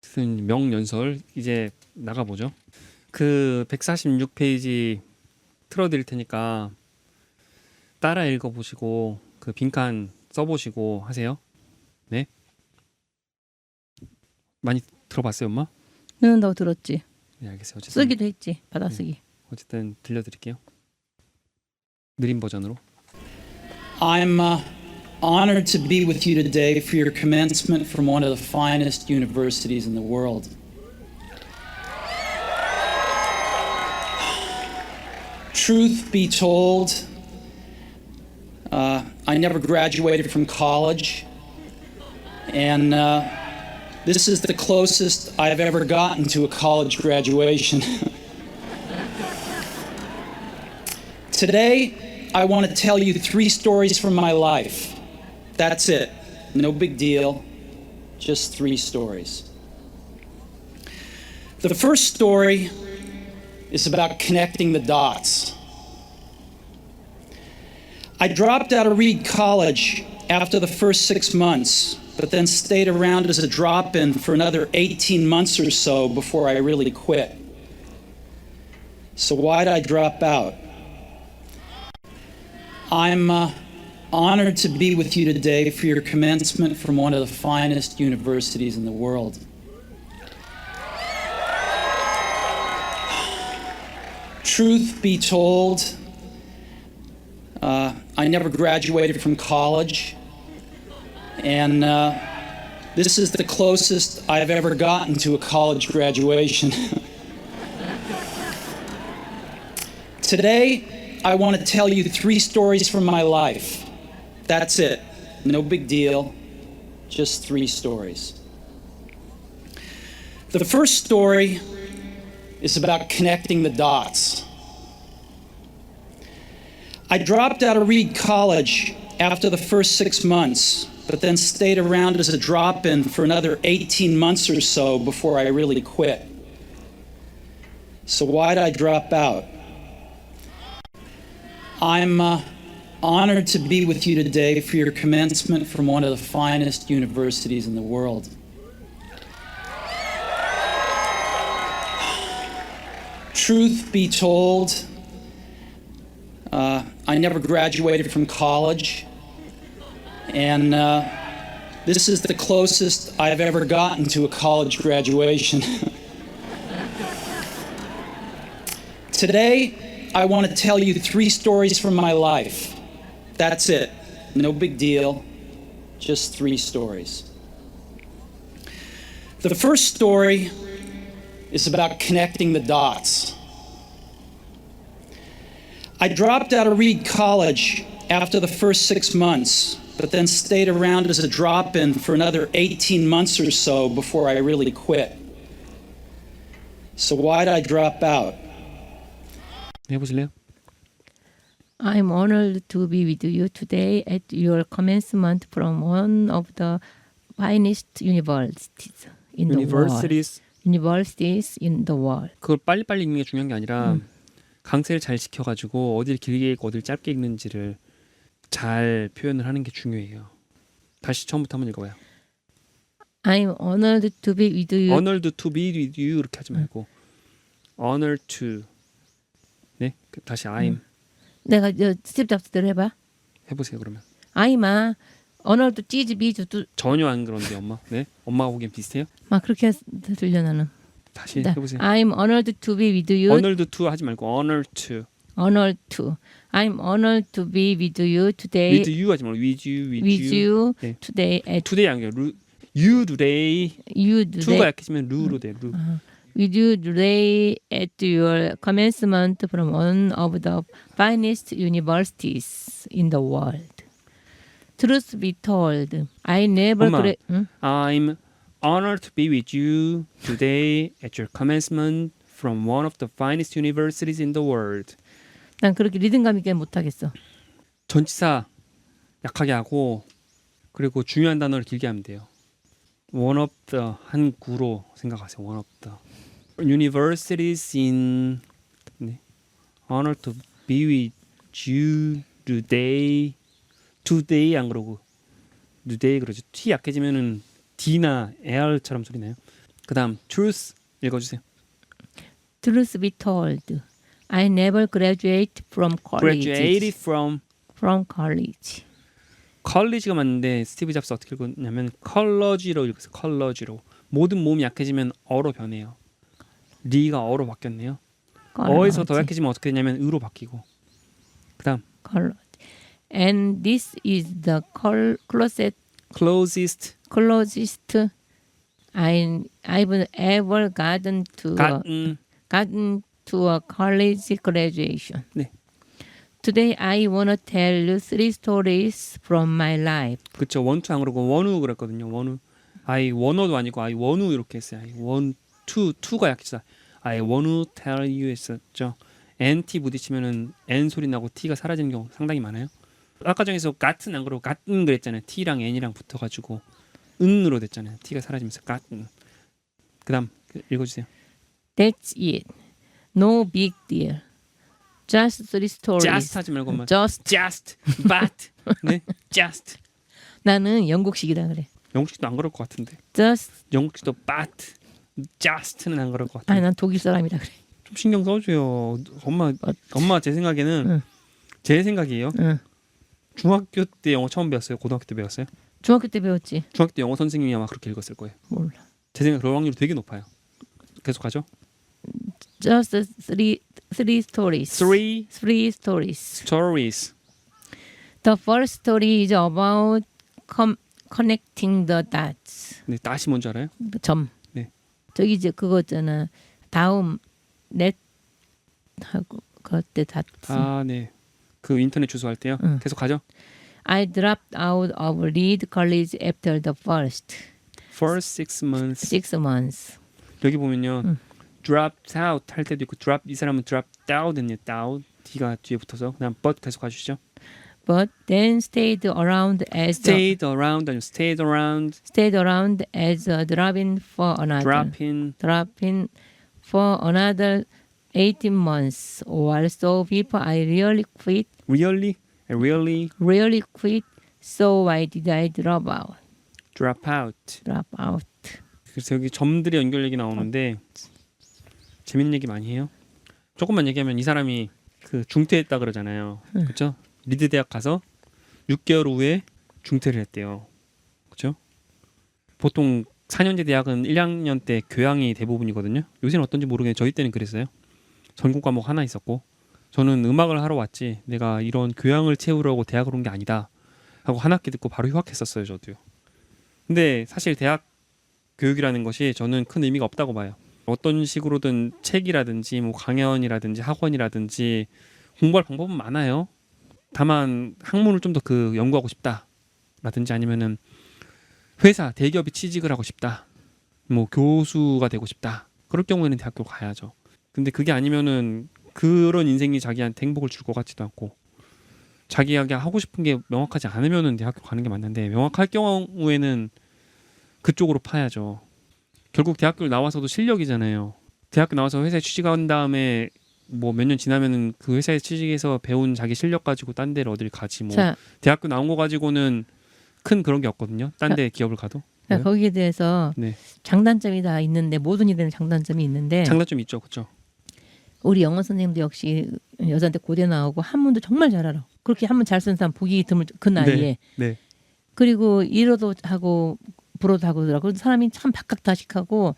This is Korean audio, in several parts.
무슨 명연설 이제 나가보죠. 그 146페이지 틀어드릴 테니까 따라 읽어보시고 그 빈칸 써보시고 하세요. 네. 많이 들어봤어요, 엄마? 듣는다고 들었지. 네, 알겠어요. 어쨌든 쓰기도 했지. 받아쓰기. 어쨌든 들려드릴게요. 느린 버전으로. I'm honored to be with you today for your commencement from one of the finest universities in the world. Truth be told, I never graduated from college, and this is the closest I've ever gotten to a college graduation. Today, I want to tell you 3 stories from my life. That's it. No big deal. Just 3 stories. The first story is about connecting the dots. I dropped out of Reed College after the first 6 months, but then stayed around as a drop-in for another 18 months or so before I really quit. So why'd I drop out? I'm honored to be with you today for your commencement from one of the finest universities in the world. Truth be told, I never graduated from college, and this is the closest I've ever gotten to a college graduation. Today, I want to tell you 3 stories from my life. That's it. No big deal. Just 3 stories. The first story is about connecting the dots. I dropped out of Reed College after the first 6 months, but then stayed around as a drop-in for another 18 months or so before I really quit. So why'd I drop out? I'm honored to be with you today for your commencement from one of the finest universities in the world. Truth be told, I never graduated from college, and this is the closest I've ever gotten to a college graduation. Today, I want to tell you 3 stories from my life. That's it. No big deal. Just 3 stories. The first story is about connecting the dots. I dropped out of Reed College after the first 6 months, but then stayed around as a drop-in for another 18 months or so before I really quit. So why'd I drop out? 해보실래요? I'm honored to be with you today at your commencement from one of the finest universities in the world. Universities in the world. 그걸 빨리빨리 읽는 게 중요한 게 아니라 강세를 잘 지켜가지고 어딜 길게 읽고 어딜 짧게 읽는지를 잘 표현을 하는 게 중요해요. 다시 처음부터 한번 읽어봐요. I'm honored to be with you. Honored to be with you 이렇게 하지 말고 honored to. 네, 다시 I'm. 내가 스텝 잡스대로 해봐. 해보세요 그러면. I'm honored to be to 전혀 안 그런데 엄마. 네, 엄마가 보기엔 비슷해요. 막 그렇게 들려 나는. 다시 해보세요. I'm honored to be with you. honored to 하지 말고 honored to. Honored to. I'm honored to be with you today. with you 하지 말고 with you, with you 네. today at today 안 돼요. you today. you to가 today. 약해지면 루로 돼. 루. With you today at your commencement from one of the finest universities in the world. Truth be told, I never 엄마, 응? I'm honored to be with you today at your commencement from one of the finest universities in the world. 난 그렇게 리듬감 있게 못하겠어. 전치사 약하게 하고 그리고 중요한 단어를 길게 하면 돼요. One of the 한 구로 생각하세요. One of the universities in 네. honored to be with you today. today 안 그러고 today 그러죠. T 약해지면은 D나 AR처럼 소리 나요. 그다음 truth 읽어주세요. Truth be told, I never graduated from college. Graduated from From college. college가 맞는데 스티브 잡스 어떻게 읽었냐면 컬러지로 읽었어요. 컬러지로. 모든 몸이 약해지면 어로 변해요. 리가 어로 바뀌었네요. 어에서 더 약해지면 어떻게 되냐면 으로 바뀌고. 그다음 college. And this is the closest I've ever gotten to a college graduation. 네. Today I wanna tell you 3 stories from my life. 그렇죠. 원투 안 그러고 원우 그랬거든요. 원우. I wanna도 아니고 I wanna 이렇게 했어요. I want to to가 약해지다. I wanna tell you 했었죠. NT 부딪히면은 N 소리 나고 T가 사라지는 경우 상당히 많아요. 아까 중에서 같은 안 그러고 같은 그랬잖아요. T랑 N이랑 붙어가지고 은으로 됐잖아요. T가 사라지면서 같은. 그다음 읽어주세요. That's it. No big deal. Just 3 stories. Just 하지 말고만. Just. But. 네. Just. 나는 영국식이다 그래. 영국식도 안 그럴 것 같은데. Just. 영국식도 but. Just는 안 그럴 것 같아. 아니 난 독일 사람이다 그래. 좀 신경 써줘요. 엄마 제 생각에는 응. 제 생각이에요. 응. 중학교 때 영어 처음 배웠어요? 고등학교 때 배웠어요? 중학교 때 배웠지. 중학교 때 영어 선생님이 아마 그렇게 읽었을 거예요. 몰라. 제 생각 그럴 확률이 되게 높아요. 계속하죠. Just 3 stories. 3 stories. stories. The first story is about connecting the dots. 네, 다시 뭔지 알아요? 점. 네. 저기 이제 그거 있잖아. 다음 넷 하고 그때 다. 아, 네. 그 인터넷 주소 할 때요. 응. 계속하죠. I dropped out of Reed College after the first First 6 months. 6 months. 여기 보면요. 응. dropped out 할 때도 있고 drop 이 사람은 dropped out 했네요. down D가 뒤에 붙어서 그다음 but 계속 가주시죠. But then stayed around as stayed around 아니면 stayed around a drop-in for another. drop-in for another 18 months or so before I really quit. really quit. So why did I drop out? drop out. 그래서 여기 점들이 연결 얘기 나오는데 재밌는 얘기 많이 해요. 조금만 얘기하면 이 사람이 그 중퇴했다 그러잖아요. 그렇죠? 리드 대학 가서 6개월 후에 중퇴를 했대요. 그렇죠? 보통 4년제 대학은 1학년 때 교양이 대부분이거든요. 요새는 어떤지 모르겠는데 저희 때는 그랬어요. 전공 과목 하나 있었고 저는 음악을 하러 왔지 내가 이런 교양을 채우려고 대학을 온 게 아니다 하고 한 학기 듣고 바로 휴학했었어요. 저도요. 근데 사실 대학 교육이라는 것이 저는 큰 의미가 없다고 봐요. 어떤 식으로든 책이라든지 뭐 강연이라든지 학원이라든지 공부할 방법은 많아요. 다만 학문을 좀 더 그 연구하고 싶다라든지 아니면은 회사 대기업에 취직을 하고 싶다, 뭐 교수가 되고 싶다, 그럴 경우에는 대학교 가야죠. 근데 그게 아니면은 그런 인생이 자기한테 행복을 줄 것 같지도 않고 자기가 하고 싶은 게 명확하지 않으면은 대학교 가는 게 맞는데 명확할 경우에는 그쪽으로 파야죠. 결국 대학교를 나와서도 실력이잖아요. 대학교 나와서 회사에 취직한 다음에 뭐 몇 년 지나면은 그 회사에 취직해서 배운 자기 실력 가지고 딴 데를 어딜 가지 뭐. 자, 대학교 나온 거 가지고는 큰 그런 게 없거든요. 딴 데 기업을 가도. 자, 거기에 대해서 네. 장단점이 다 있는데 모든 일에는 장단점이 있는데 장단점이 있죠. 그렇죠. 우리 영어 선생님도 역시 여자한테 고대 나오고 한문도 정말 잘 알아. 그렇게 한문 잘 쓰는 사람 보기 드물 그 나이에. 네. 그리고 일어도 하고 불어도 하고 그러더라고. 사람이 참 박학다식하고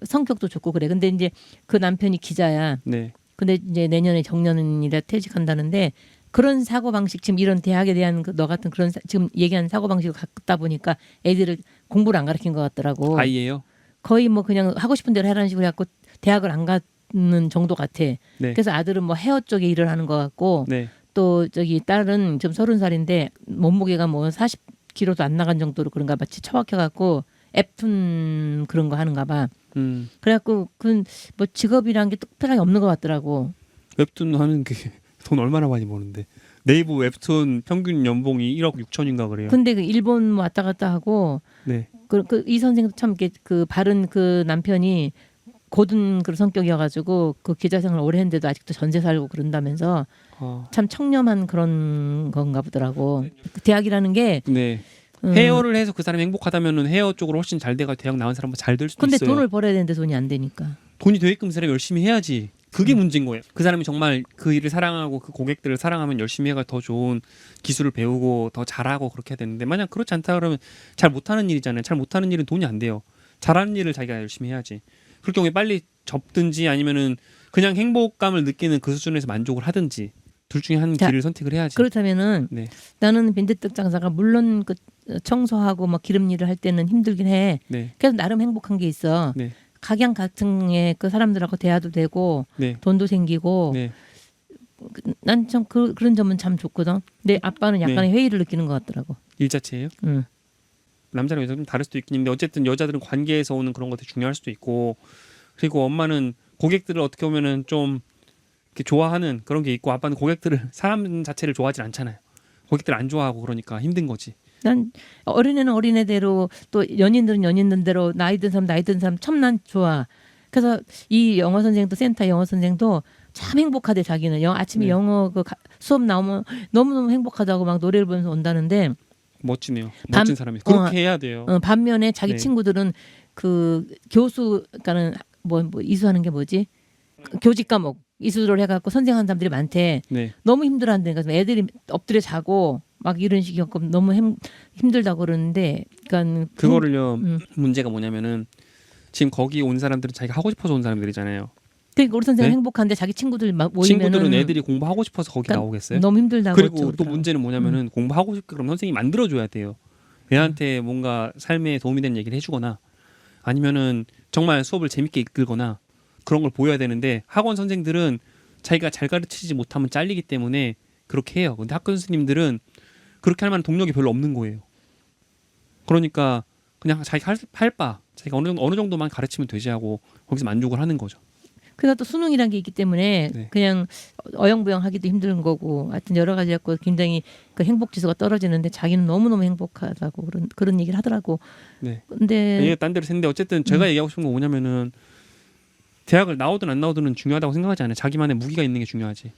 성격도 좋고 그래. 근데 이제 그 남편이 기자야. 네. 근데 이제 내년에 정년이라 퇴직한다는데 그런 사고 방식 지금 이런 대학에 대한 너 같은 그런 지금 얘기하는 사고 방식을 갖다 보니까 애들을 공부를 안 가르친 것 같더라고. 아이예요. 거의 뭐 그냥 하고 싶은 대로 하라는 식으로 해갖고 대학을 안 가는 정도 같아. 네. 그래서 아들은 뭐 헤어 쪽에 일을 하는 것 같고 네. 또 저기 딸은 지금 30살인데 몸무게가 뭐 40kg도 안 나간 정도로 그런가 봐. 처박혀갖고 앱툰 그런 거 하는가 봐. 그래갖고 그 뭐 직업이란 게 특별하게 없는 것 같더라고. 웹툰 하는 게 돈 얼마나 많이 버는데. 네이버 웹툰 평균 연봉이 1억 6천인가 그래요. 근데 그 일본 왔다 갔다 하고 네. 이 선생도 참 이렇게 그 바른 그 남편이 고든 그런 성격이어가지고 그 기자 생활 오래 했는데도 아직도 전세 살고 그런다면서 참 청렴한 그런 건가 보더라고. 대학이라는 게 네. 헤어를 해서 그 사람이 행복하다면은 헤어 쪽으로 훨씬 잘 돼가 대학 나온 사람보다 잘 될 수도 근데 있어요. 돈을 벌어야 되는데 돈이 안 되니까. 돈이 되게끔 그 사람이 열심히 해야지. 그게 문제인 거예요. 그 사람이 정말 그 일을 사랑하고 그 고객들을 사랑하면 열심히 해가 더 좋은 기술을 배우고 더 잘하고 그렇게 해야 되는데 만약 그렇지 않다 그러면 잘 못하는 일이잖아요. 잘 못하는 일은 돈이 안 돼요. 잘하는 일을 자기가 열심히 해야지. 그럴 경우에 빨리 접든지 아니면은 그냥 행복감을 느끼는 그 수준에서 만족을 하든지 둘 중에 한 자, 길을 선택을 해야지. 그렇다면은 네. 나는 빈대떡 장사가 물론 그 청소하고 뭐 기름 일을 할 때는 힘들긴 해. 네. 그래서 나름 행복한 게 있어. 네. 각양 같은 그 사람들하고 대화도 되고 네. 돈도 생기고 네. 난 참 그런 점은 참 좋거든. 근데 아빠는 약간의 회의를 느끼는 것 같더라고. 일 자체예요? 응. 남자랑 여자는 다를 수도 있긴 한데 어쨌든 여자들은 관계에서 오는 그런 것들이 중요할 수도 있고 그리고 엄마는 고객들을 어떻게 보면은 좀 이렇게 좋아하는 그런 게 있고 아빠는 고객들을 사람 자체를 좋아하진 않잖아요. 고객들 안 좋아하고 그러니까 힘든 거지. 난 어린애는 어린애대로 또 연인들은 연인들대로 나이 든 사람 참 난 좋아. 그래서 이 영어 선생도 센터 영어 선생도 참 행복하대 자기는 아침에 네. 영어 수업 나오면 너무너무 행복하다고 막 노래를 부르면서 온다는데 멋지네요. 멋진 사람이 그렇게 해야 돼요. 반면에 자기 네. 친구들은 그 교수 그러니까는 뭐 이수하는 게 뭐지? 교직 과목 이수를 해갖고 선생하는 사람들이 많대. 네. 너무 힘들어한대. 그러니까 애들이 엎드려 자고 막 이런 식이었고 너무 힘들다고 그러는데, 그러니까 그거를요 문제가 뭐냐면은 지금 거기 온 사람들은 자기가 하고 싶어서 온 사람들이잖아요. 그러니까 우리 선생은 네? 행복한데 자기 친구들 막 모이면은 친구들은 애들이 공부하고 싶어서 거기 그러니까 나오겠어요? 너무 힘들다고. 그리고 그랬죠, 또 우리가. 문제는 뭐냐면은 공부하고 싶게 그럼 선생님이 만들어줘야 돼요. 애한테 뭔가 삶에 도움이 되는 얘기를 해주거나 아니면은 정말 수업을 재밌게 이끌거나 그런 걸 보여야 되는데 학원 선생들은 자기가 잘 가르치지 못하면 잘리기 때문에 그렇게 해요. 근데 학교 선생님들은 그렇게 할 만한 동력이 별로 없는 거예요. 그러니까 그냥 자기가 할 바 자기가 어느 정도만 가르치면 되지 하고 거기서 만족을 하는 거죠. 그래서 또 수능이란 게 있기 때문에 네. 그냥 어영부영하기도 힘든 거고, 하여튼 여러 가지 갖고 굉장히 그 행복 지수가 떨어지는데 자기는 너무 너무 행복하다고 그런 얘기를 하더라고. 네. 근데 얘가 딴 데로 샜는데 어쨌든 제가 얘기하고 싶은 건 뭐냐면은 대학을 나오든 안 나오든은 중요하다고 생각하지 않아요. 자기만의 무기가 있는 게 중요하지.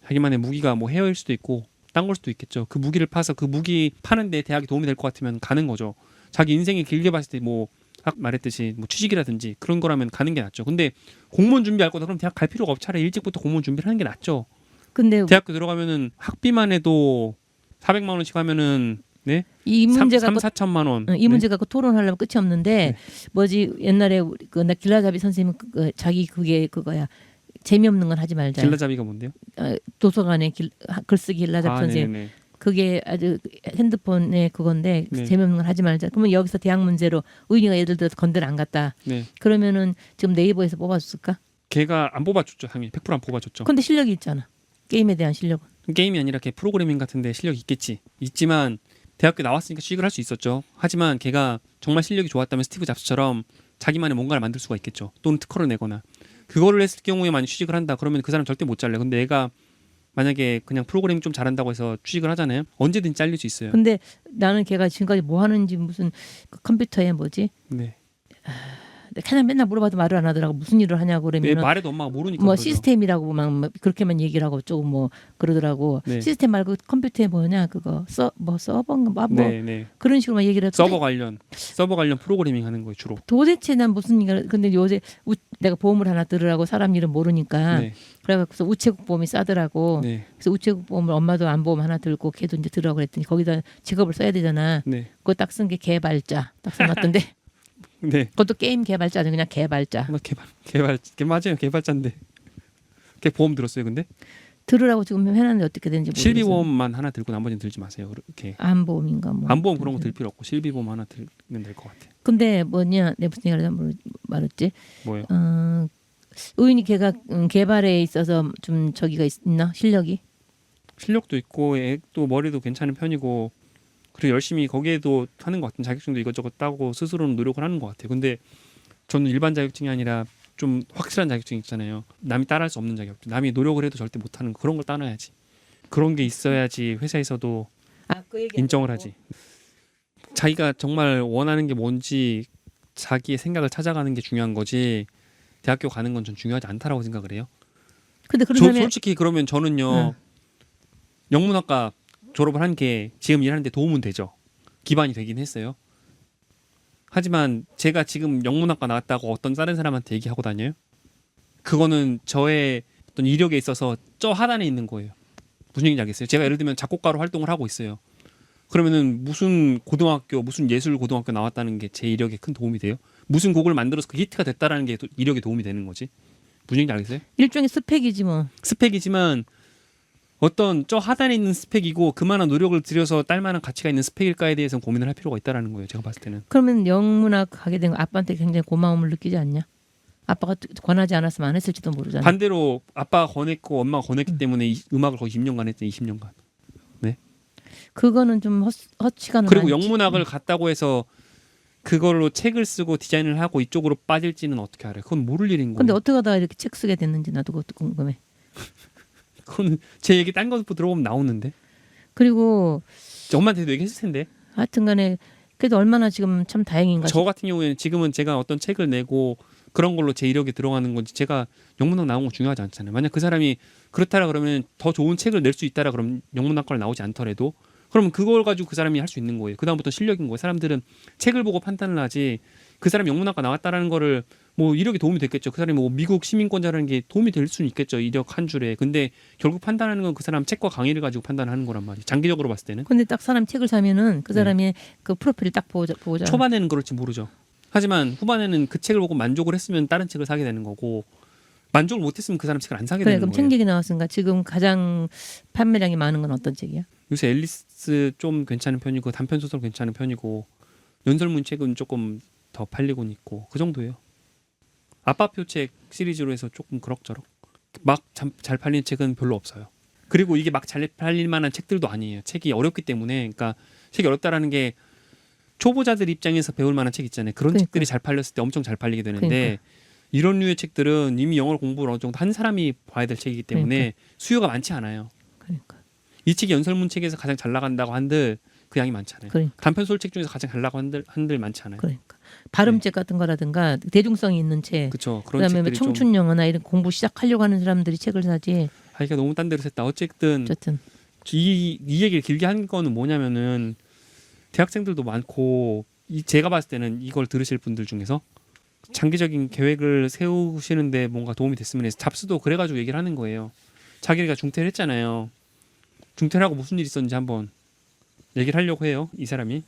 자기만의 무기가 뭐 헤어일 수도 있고 딴 걸 수도 있겠죠. 그 무기를 파서 그 무기 파는데 대학이 도움이 될 것 같으면 가는 거죠. 자기 인생이 길게 봤을 때 뭐 아까 말했듯이 뭐 취직이라든지 그런 거라면 가는 게 낫죠. 근데 공무원 준비할 거다 그럼 대학 갈 필요가 없지. 차라리 일찍부터 공무원 준비를 하는 게 낫죠. 근데 대학교 들어가면은 학비만 해도 400만 원씩 하면은 네? 이 문제가 3, 4천만 원. 이 문제 갖고 토론하려면 끝이 없는데, 네. 뭐지 옛날에 나 길라잡이 선생님 자기 그게 그거야. 재미없는 건 하지 말자. 길라잡이가 뭔데요? 도서관에 글쓰기 길라잡이 선생님. 네네. 그게 아주 핸드폰에 그건데 네. 재미없는 건 하지 말자. 그러면 여기서 대학 문제로 우인이가 예를 들어서 건대를 안 갔다. 네. 그러면은 지금 네이버에서 뽑아줬을까? 걔가 안 뽑아줬죠. 당연히 100% 안 뽑아줬죠. 근데 실력이 있잖아. 게임에 대한 실력은. 게임이 아니라 걔 프로그래밍 같은데 실력이 있겠지. 있지만 대학교 나왔으니까 취직을 할 수 있었죠. 하지만 걔가 정말 실력이 좋았다면 스티브 잡스처럼 자기만의 뭔가를 만들 수가 있겠죠. 또는 특허를 내거나. 그거를 했을 경우에 만약 취직을 한다 그러면 그 사람 절대 못 잘려. 근데 얘가 만약에 그냥 프로그래밍 좀 잘한다고 해서 취직을 하잖아요. 언제든지 잘릴 수 있어요. 근데 나는 걔가 지금까지 뭐 하는지 무슨 그 컴퓨터에 뭐지? 네. 그냥 맨날 물어봐도 말을 안 하더라고. 무슨 일을 하냐고 내 그러면 말해도 엄마가 모르니까 뭐 그러죠. 시스템이라고 막 그렇게만 얘기를 하고 조금 뭐 그러더라고. 네. 시스템 말고 컴퓨터에 뭐냐 그거 서버인가 뭐 네. 그런 식으로만 얘기를 해도 서버 관련 프로그래밍 하는 거예요, 주로. 도대체 난 무슨 얘기를, 근데 요새 내가 보험을 하나 들으라고 사람 이름 모르니까 네. 그래갖고서 우체국 보험이 싸더라고. 네. 그래서 우체국 보험을 엄마도 안 보험 하나 들고 걔도 이제 들으라고 그랬더니 거기다 직업을 써야 되잖아. 네. 그거 딱 쓴 게 개발자 딱 써놨던데 네. 그것도 게임 개발자 아니고 그냥 개발자. 걔 맞아요. 개발자인데. 걔 보험 들었어요, 근데? 들으라고 지금 해놨는데 어떻게 되는지 모르겠어. 실비보험만 하나 들고 나머지는 들지 마세요. 그렇게. 안보험인가 뭐. 안보험 그런 거 들 필요 없고 실비보험 하나 들면 될 것 같아요. 근데 뭐냐 내가 무슨 얘기를 말했지? 뭐예요? 의인이 걔가 개발에 있어서 좀 저기가 있나 실력이? 실력도 있고 또 머리도 괜찮은 편이고 그리고 열심히 거기에도 하는 것 같은 자격증도 이것저것 따고 스스로는 노력을 하는 것 같아요. 근데 저는 일반 자격증이 아니라 좀 확실한 자격증 있잖아요. 남이 따라할 수 없는 자격증. 남이 노력을 해도 절대 못하는 그런 걸 따놔야지. 그런 게 있어야지 회사에서도 그 얘기 인정을 하지. 자기가 정말 원하는 게 뭔지 자기의 생각을 찾아가는 게 중요한 거지 대학교 가는 건 전 중요하지 않다라고 생각을 해요. 근데 그러면 솔직히 그러면 저는요 영문학과 졸업을 한 게 지금 일하는 데 도움은 되죠. 기반이 되긴 했어요. 하지만 제가 지금 영문학과 나왔다고 어떤 다른 사람한테 얘기하고 다녀요? 그거는 저의 어떤 이력에 있어서 저 하단에 있는 거예요. 무슨 얘기인지 알겠어요? 제가 예를 들면 작곡가로 활동을 하고 있어요. 그러면은 무슨 고등학교, 무슨 예술 고등학교 나왔다는 게 제 이력에 큰 도움이 돼요? 무슨 곡을 만들어서 그 히트가 됐다라는 게 이력에 도움이 되는 거지? 무슨 얘기인지 알겠어요? 일종의 스펙이지 뭐. 스펙이지만 어떤 저 하단에 있는 스펙이고 그만한 노력을 들여서 딸만한 가치가 있는 스펙일까에 대해서는 고민을 할 필요가 있다라는 거예요. 제가 봤을 때는. 그러면 영문학 가게 된 거 아빠한테 굉장히 고마움을 느끼지 않냐? 아빠가 권하지 않았으면 안 했을지도 모르잖아. 반대로 아빠가 권했고 엄마가 권했기 때문에 음악을 거의 20년간 했죠. 20년간. 그거는 좀 허치가 그리고 영문학을 갔다고 해서 그걸로 책을 쓰고 디자인을 하고 이쪽으로 빠질지는 어떻게 알아요? 그건 모를 일인 거예요. 근데 어떻게 하다가 이렇게 책 쓰게 됐는지 나도 그것도 궁금해. 그건 제 얘기 딴 거 들어보면 나오는데. 그리고 엄마한테도 얘기했을 텐데. 하여튼간에 그래도 얼마나 지금 참 다행인가. 저 같은 경우에는 지금은 제가 어떤 책을 내고 그런 걸로 제 이력이 들어가는 건지 제가 영문학 나온 거 중요하지 않잖아요. 만약 그 사람이 그렇다라 그러면 더 좋은 책을 낼 수 있다라 그러면 영문학과를 나오지 않더라도 그러면 그걸 가지고 그 사람이 할 수 있는 거예요. 그다음부터 실력인 거예요. 사람들은 책을 보고 판단을 하지 그 사람이 영문학과 나왔다라는 거를 뭐 이력에 도움이 됐겠죠. 그 사람이 뭐 미국 시민권자라는 게 도움이 될 수는 있겠죠. 이력 한 줄에. 근데 결국 판단하는 건 그 사람 책과 강의를 가지고 판단하는 거란 말이에요. 장기적으로 봤을 때는. 근데 딱 사람 책을 사면은 그 사람의 그 프로필을 딱 보자. 초반에는 그럴지 모르죠. 하지만 후반에는 그 책을 보고 만족을 했으면 다른 책을 사게 되는 거고 만족을 못했으면 그 사람 책을 안 사게 그래, 되는 그럼 거예요. 책 얘기 나왔으니까 지금 가장 판매량이 많은 건 어떤 책이야? 요새 앨리스 좀 괜찮은 편이고 단편 소설 괜찮은 편이고 연설문 책은 조금 더 팔리곤 있고 그 정도예요. 아빠표 책 시리즈로 해서 조금 그럭저럭 막 잘 팔리는 책은 별로 없어요. 그리고 이게 막 잘 팔릴 만한 책들도 아니에요. 책이 어렵기 때문에 그러니까 책이 어렵다라는 게 초보자들 입장에서 배울 만한 책 있잖아요. 그런 그러니까. 책들이 잘 팔렸을 때 엄청 잘 팔리게 되는데 그러니까. 이런 류의 책들은 이미 영어를 공부를 어느 정도 한 사람이 봐야 될 책이기 때문에 그러니까. 수요가 많지 않아요. 그러니까. 이 책이 연설문 책에서 가장 잘 나간다고 한들 그 양이 많지 않아요. 그러니까. 단편 소설책 중에서 가장 잘 나가고 한들 많지 않아요. 그러니까. 발음책 같은 거라든가 대중성이 있는 책. 그렇죠. 그런 그다음에 뭐 책들이 좀 청춘 영화나 이런 공부 시작하려고 하는 사람들이 책을 사지. 하기가 너무 딴 데로 샜다. 어쨌든 어쨌든 이 얘기를 길게 한 거는 뭐냐면은 대학생들도 많고 제가 봤을 때는 이걸 들으실 분들 중에서 장기적인 계획을 세우시는데 뭔가 도움이 됐으면 해서 잡스도 그래가지고 얘기를 하는 거예요. 자기가 중퇴를 했잖아요. 중퇴를 하고 무슨 일이 있었는지 한번 얘기를 하려고 해요. 이 사람이.